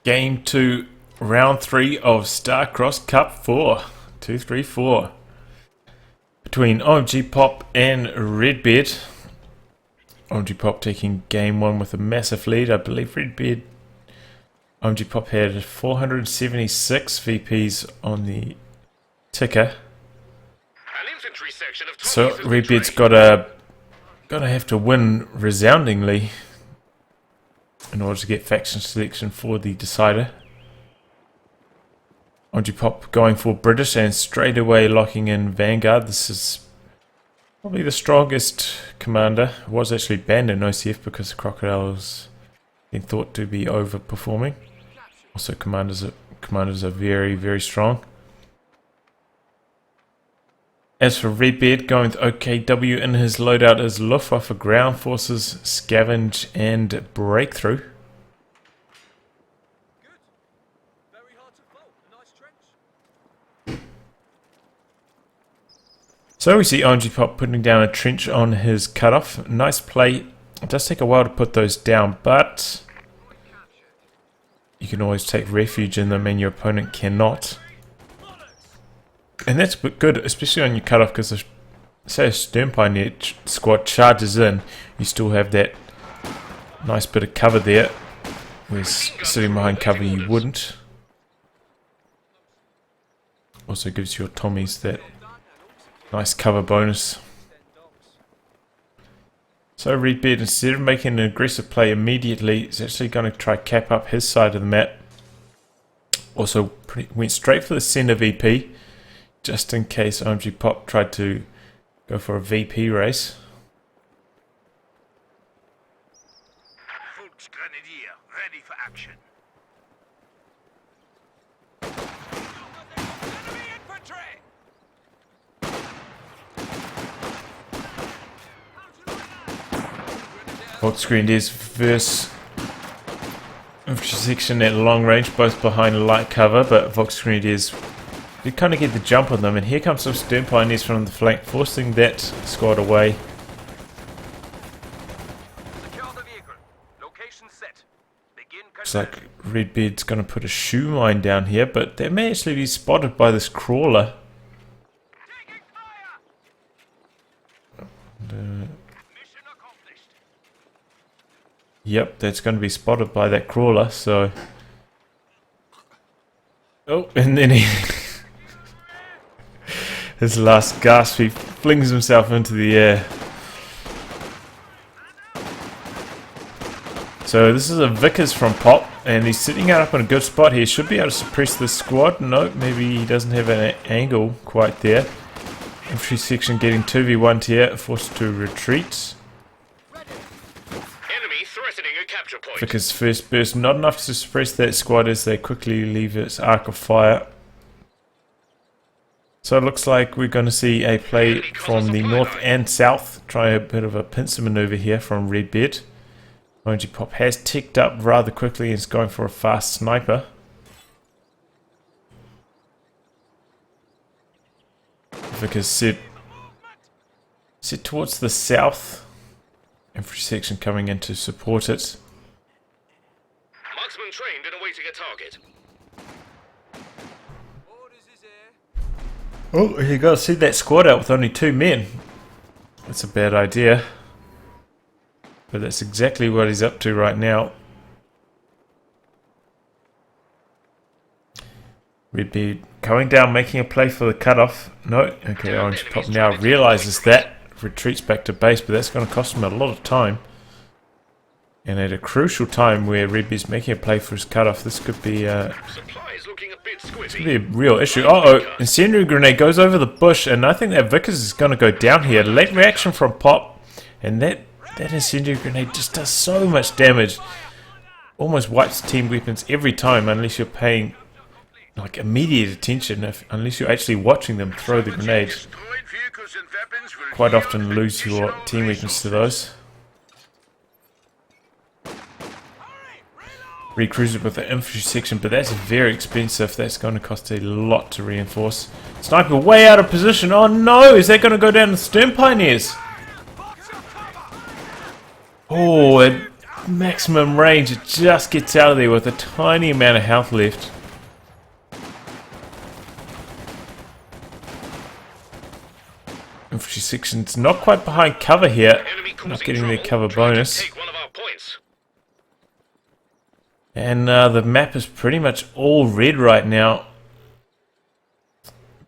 Game 2, Round 3 of Starcross Cup 4. 2-3-4. Between OMGPOP and Redbeard. OMGPOP taking game 1 with a massive lead. I believe Redbeard... OMGPOP had 476 VPs on the ticker. So Redbeard's gotta have to win resoundingly in order to get faction selection for the decider. OMGPOP going for British and straight away locking in Vanguard. This is probably the strongest commander. It was actually banned in OCF because the Crocodile's been thought to be overperforming. Also commanders are very, very strong. As for Redbeard, going with OKW in his loadout is Luftwaffe, Ground Forces, Scavenge and Breakthrough. So we see OMGPOP putting down a trench on his cutoff. Nice play. It does take a while to put those down, but you can always take refuge in them and your opponent cannot. And that's good, especially on your cutoff, because say a Stern Pioneer squad charges in, you still have that nice bit of cover there, whereas sitting behind cover you wouldn't. Also gives your Tommies that nice cover bonus. So Redbeard, instead of making an aggressive play immediately, is actually going to try cap up his side of the map. Also went straight for the center VP, just in case OMGPOP tried to go for a VP race. Volksgrenadier, ready for action. Enemy infantry! Volksgrenadiers versus infantry section at long range, both behind light cover, but Volksgrenadiers you kind of get the jump on them, and here comes some Stern Pioneers from the flank, forcing that squad away. Secure the vehicle. Location set. Begin Looks like Redbeard's going to put a shoe mine down here, but they may actually be spotted by this crawler. taking fire. And, Mission accomplished. yep, that's going to be spotted by that crawler, so... Oh, and then he... his last gasp, he flings himself into the air. So this is a Vickers from Pop, and he's sitting out up in a good spot here. Should be able to suppress this squad. Nope, maybe he doesn't have an angle quite there. Infantry section getting 2v1 here, forced to retreat. Enemy threatening a capture point. Vickers' first burst, not enough to suppress that squad as they quickly leave its arc of fire. So it looks like we're going to see a play from the north and south. Try a bit of a pincer maneuver here from Redbeard. OMGPOP has ticked up rather quickly and is going for a fast sniper. Vickers set towards the south. Infantry section coming in to support it. Marksman trained in awaiting a target. Oh, you got to see that squad out with only 2 men. That's a bad idea. But that's exactly what he's up to right now. Redbeard going down, making a play for the cutoff. No, okay, OMGPOP now realizes that. Retreats back to base, but that's going to cost him a lot of time. And at a crucial time where Redbeard's making a play for his cutoff, this could be a real issue. Uh-oh, incendiary grenade goes over the bush, and I think that Vickers is going to go down here. Late reaction from Pop, and that incendiary grenade just does so much damage. Almost wipes team weapons every time, unless you're paying like immediate attention, unless you're actually watching them throw the grenade. Quite often lose your team weapons to those. Recruit it with the infantry section, but that's very expensive. That's going to cost a lot to reinforce. Sniper way out of position. Oh no, is that going to go down the Stern Pioneers? Oh, maximum range. It just gets out of there with a tiny amount of health left. Infantry section's not quite behind cover here. Not getting their cover bonus. And the map is pretty much all red right now.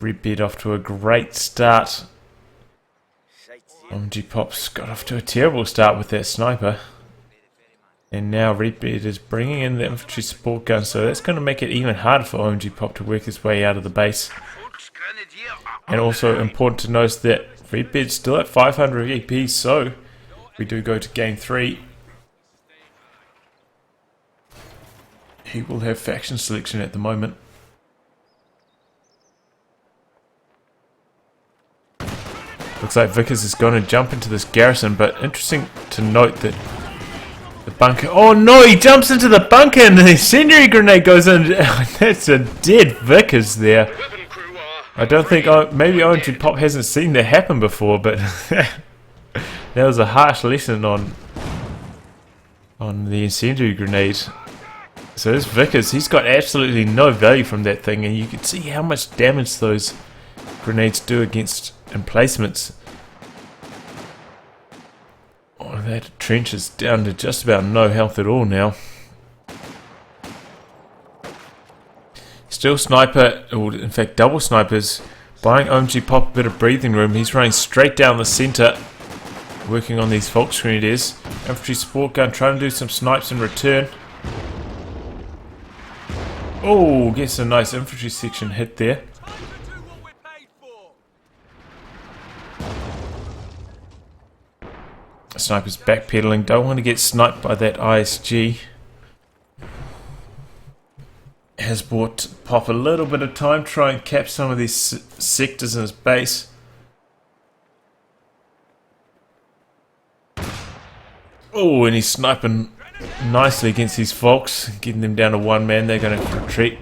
Redbeard off to a great start. OMGPOP's got off to a terrible start with that sniper. And now Redbeard is bringing in the infantry support gun, so that's going to make it even harder for OMGPOP to work his way out of the base. And also important to note that Redbeard's still at 500 EP, so we do go to game 3. He will have faction selection at the moment. Looks like Vickers is going to jump into this garrison, but interesting to note that the bunker... Oh no, he jumps into the bunker and the incendiary grenade goes in. That's a dead Vickers there. I don't think... maybe OMGPOP hasn't seen that happen before, but that was a harsh lesson on the incendiary grenade. So this Vickers, he's got absolutely no value from that thing, and you can see how much damage those grenades do against emplacements. Oh, that trench is down to just about no health at all now. Still sniper, or in fact double snipers, buying OMGPOP a bit of breathing room. He's running straight down the centre, working on these Volksgrenadiers. Infantry support gun trying to do some snipes in return. Oh, gets a nice infantry section hit there. Sniper's backpedaling, don't want to get sniped by that ISG. Has bought Pop a little bit of time, try and cap some of these sectors in his base. Oh, and he's sniping nicely against these Volks, getting them down to one man. They're going to retreat.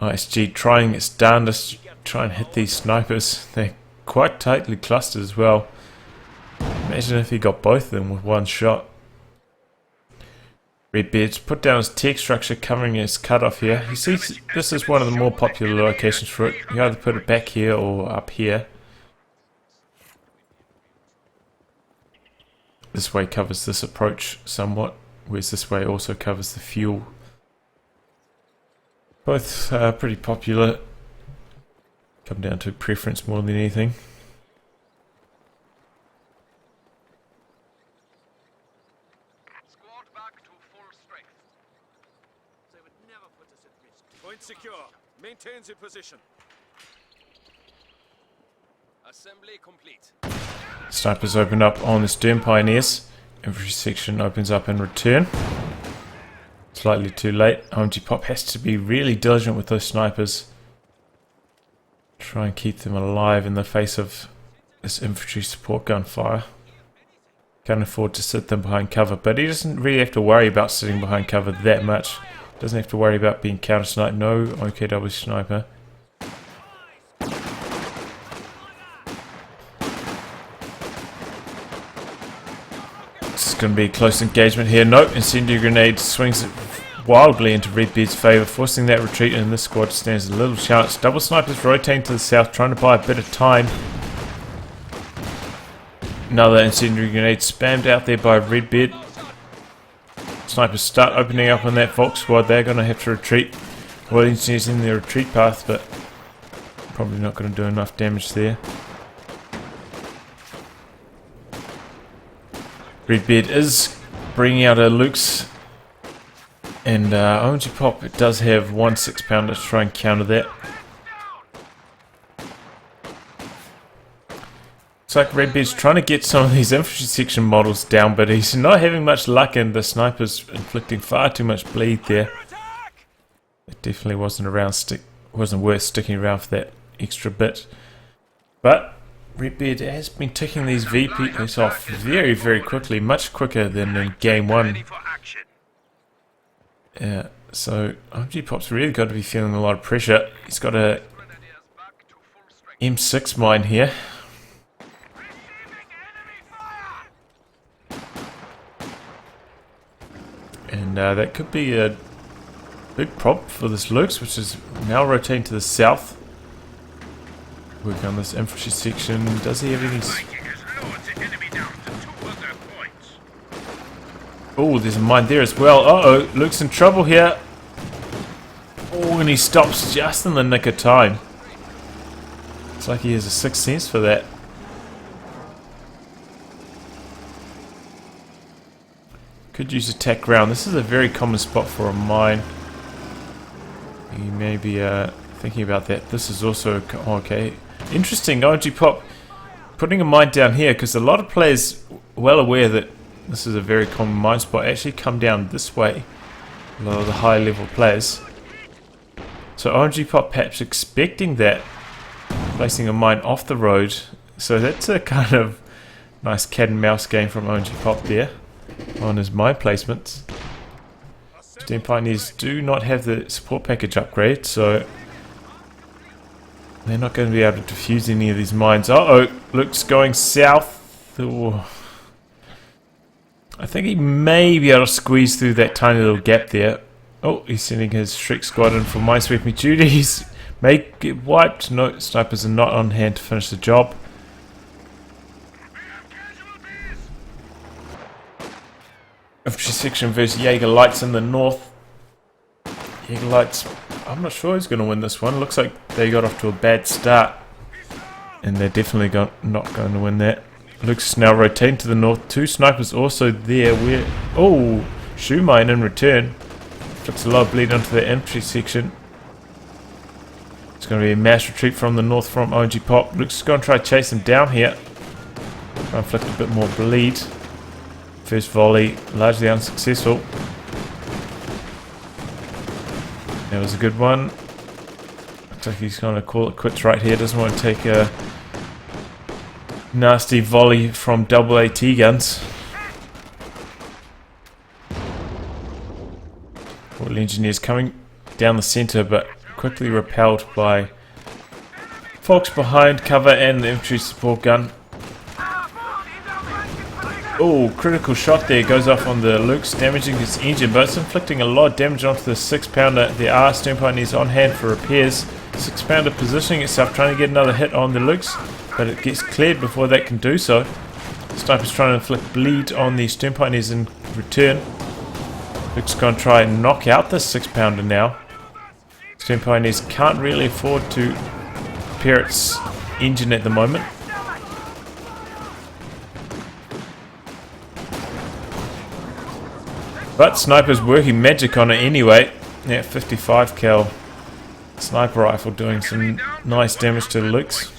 ISG trying its darndest to try and hit these snipers. They're quite tightly clustered as well. Imagine if he got both of them with one shot. Redbeard's put down his tech structure covering his cutoff here. You see, this is one of the more popular locations for it. You either put it back here or up here. This way covers this approach somewhat, whereas this way also covers the fuel. Both are pretty popular. Come down to preference more than anything. Squad back to full strength. They would never put us at risk. Point secure. Maintain the position. Assembly complete. Snipers open up on the stern pioneers. Infantry section opens up in return. Slightly too late. OMGPOP has to be really diligent with those snipers. Try and keep them alive in the face of this infantry support gun fire. Can't afford to sit them behind cover, but he doesn't really have to worry about sitting behind cover that much. Doesn't have to worry about being counter-sniped. No OKW sniper. This is going to be a close engagement here. Nope, incendiary grenade swings it wildly into Redbeard's favour, forcing that retreat, and this squad stands a little chance. Double snipers rotating to the south, trying to buy a bit of time. Another incendiary grenade spammed out there by Redbeard. Snipers start opening up on that Volk squad. They're going to have to retreat. Williams using their retreat path, but probably not going to do enough damage there. Redbeard is bringing out a Luke's, and OMGPOP does have one 6-pounder to try and counter that. Looks like Redbeard's trying to get some of these infantry section models down, but he's not having much luck, and the sniper's inflicting far too much bleed there. It definitely wasn't worth sticking around for that extra bit. But Redbeard has been ticking these VPs off very, very quickly, much quicker than in game 1. Yeah, so OMGPOP's really got to be feeling a lot of pressure. He's got a M6 mine here. Now that could be a big problem for this Lux, which is now rotating to the south. Work on this infantry section. Does he have any... Oh, there's a mine there as well. Uh-oh, Luke's in trouble here. Oh, and he stops just in the nick of time. It's like he has a sixth sense for that. Could use attack ground. This is a very common spot for a mine. You may be thinking about that. This is also... okay. Interesting, OMGPOP putting a mine down here, because a lot of players well aware that this is a very common mine spot actually come down this way. A lot of the high level players. So OMGPOP perhaps expecting that, placing a mine off the road. So that's a kind of nice cat and mouse game from OMGPOP there on his mine placements. Steam Pioneers do not have the support package upgrade, so they're not going to be able to defuse any of these mines. Uh-oh, Luke's going south. Oh. I think he may be able to squeeze through that tiny little gap there. Oh, he's sending his Shrek squadron for minesweeping duties. May get wiped. No, snipers are not on hand to finish the job. Infantry section versus Jaeger Lights in the north. Jaeger Lights, I'm not sure who's going to win this one. Looks like they got off to a bad start. And they're definitely not going to win that. Luke's now rotating to the north. Two snipers also there. Where? Oh, shoe mine in return. Looks a lot of bleed onto the infantry section. It's going to be a mass retreat from the north from OMGPOP. Luke's going to try to chase him down here. Try and inflict a bit more bleed. First volley, largely unsuccessful. That was a good one. Looks like he's going to call it quits right here. Doesn't want to take a nasty volley from double AT guns. All engineers coming down the centre, but quickly repelled by folks behind cover and the infantry support gun. Oh, critical shot there, goes off on the Luke's, damaging his engine, but it's inflicting a lot of damage onto the 6-pounder. There are Steam Pioneers on hand for repairs. 6-pounder positioning itself, trying to get another hit on the Luke's, but it gets cleared before that can do so. Sniper's trying to inflict bleed on the Steam Pioneers in return. Luke's going to try and knock out this 6-pounder now. Steam Pioneers can't really afford to repair its engine at the moment. But Sniper's working magic on it anyway. Yeah, 55 cal sniper rifle doing some nice damage to the Luke's.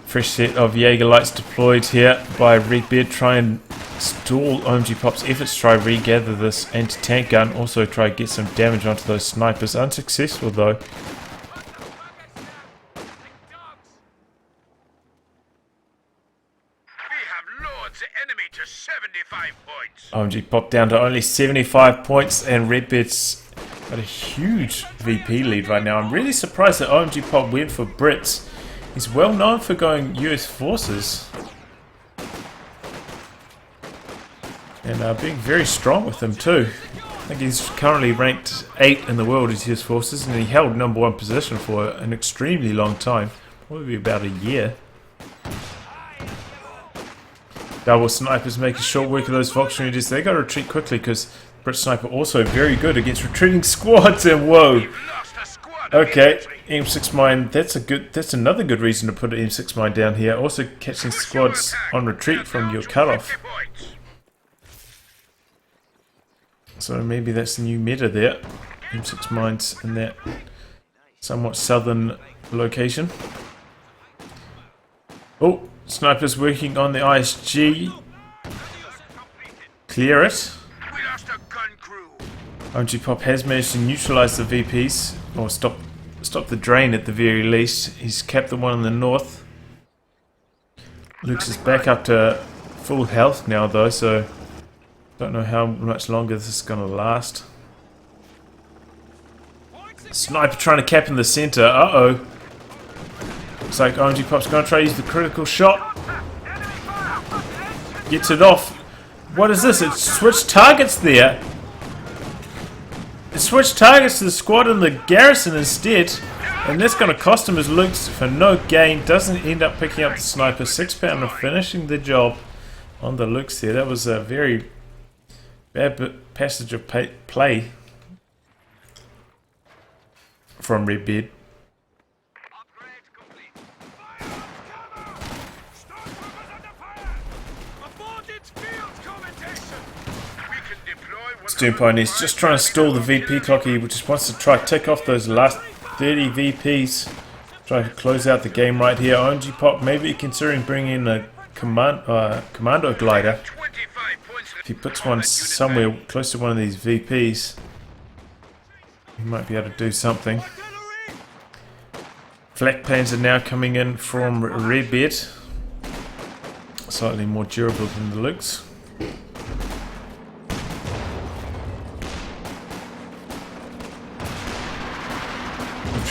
Fresh set of Jaeger Lights deployed here by Redbeard. Try and stall OMGPOP's efforts to try regather this anti-tank gun. Also try to get some damage onto those snipers. Unsuccessful though. OMGPOP down to only 75 points, and Redbeard's got a huge VP lead right now. I'm really surprised that OMGPOP went for Brits. He's well known for going US forces and being very strong with them too. I think he's currently ranked 8 in the world as US forces, and he held #1 position for an extremely long time, probably about a year. Double snipers making short work of those Fox Raiders. They got to retreat quickly because Brit Sniper also very good against retreating squads. And whoa, okay, M6 mine. That's another good reason to put an M6 mine down here. Also catching squads on retreat from your cutoff. So maybe that's the new meta there. M6 mines in that somewhat southern location. Oh. Snipers working on the ISG. Clear it. OMGPOP has managed to neutralise the VPs, or stop the drain at the very least. He's capped the one in the north. Luke's is back up to full health now though, so don't know how much longer this is going to last. Sniper trying to cap in the center. Uh-oh. Looks like OMGPOP's going to try to use the critical shot. Gets it off. What is this? It switched targets there. It switched targets to the squad and the garrison instead. And that's going to cost him his looks for no gain. Doesn't end up picking up the sniper. 6-pounder finishing the job on the looks there. That was a very bad passage of play from Redbeard. Stoompo, he's just trying to stall the VP clock. He just wants to try to tick off those last 30 VPs. Try to close out the game right here. OMGPOP maybe considering bringing in a commando glider. If he puts one somewhere close to one of these VPs, he might be able to do something. Flak plans are now coming in from Redbeard. Slightly more durable than the looks.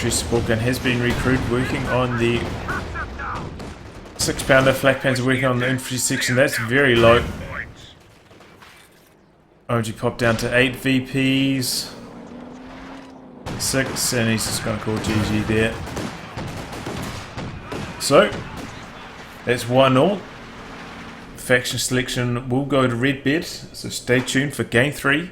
Support gun has been recruited, working on the 6-pounder. Flak pans are working on the infantry section. That's very low. OMGPOP down to 8 VPs. 6, and he's just going to call GG there. So, that's 1-0. Faction selection will go to Redbeard, so stay tuned for game 3.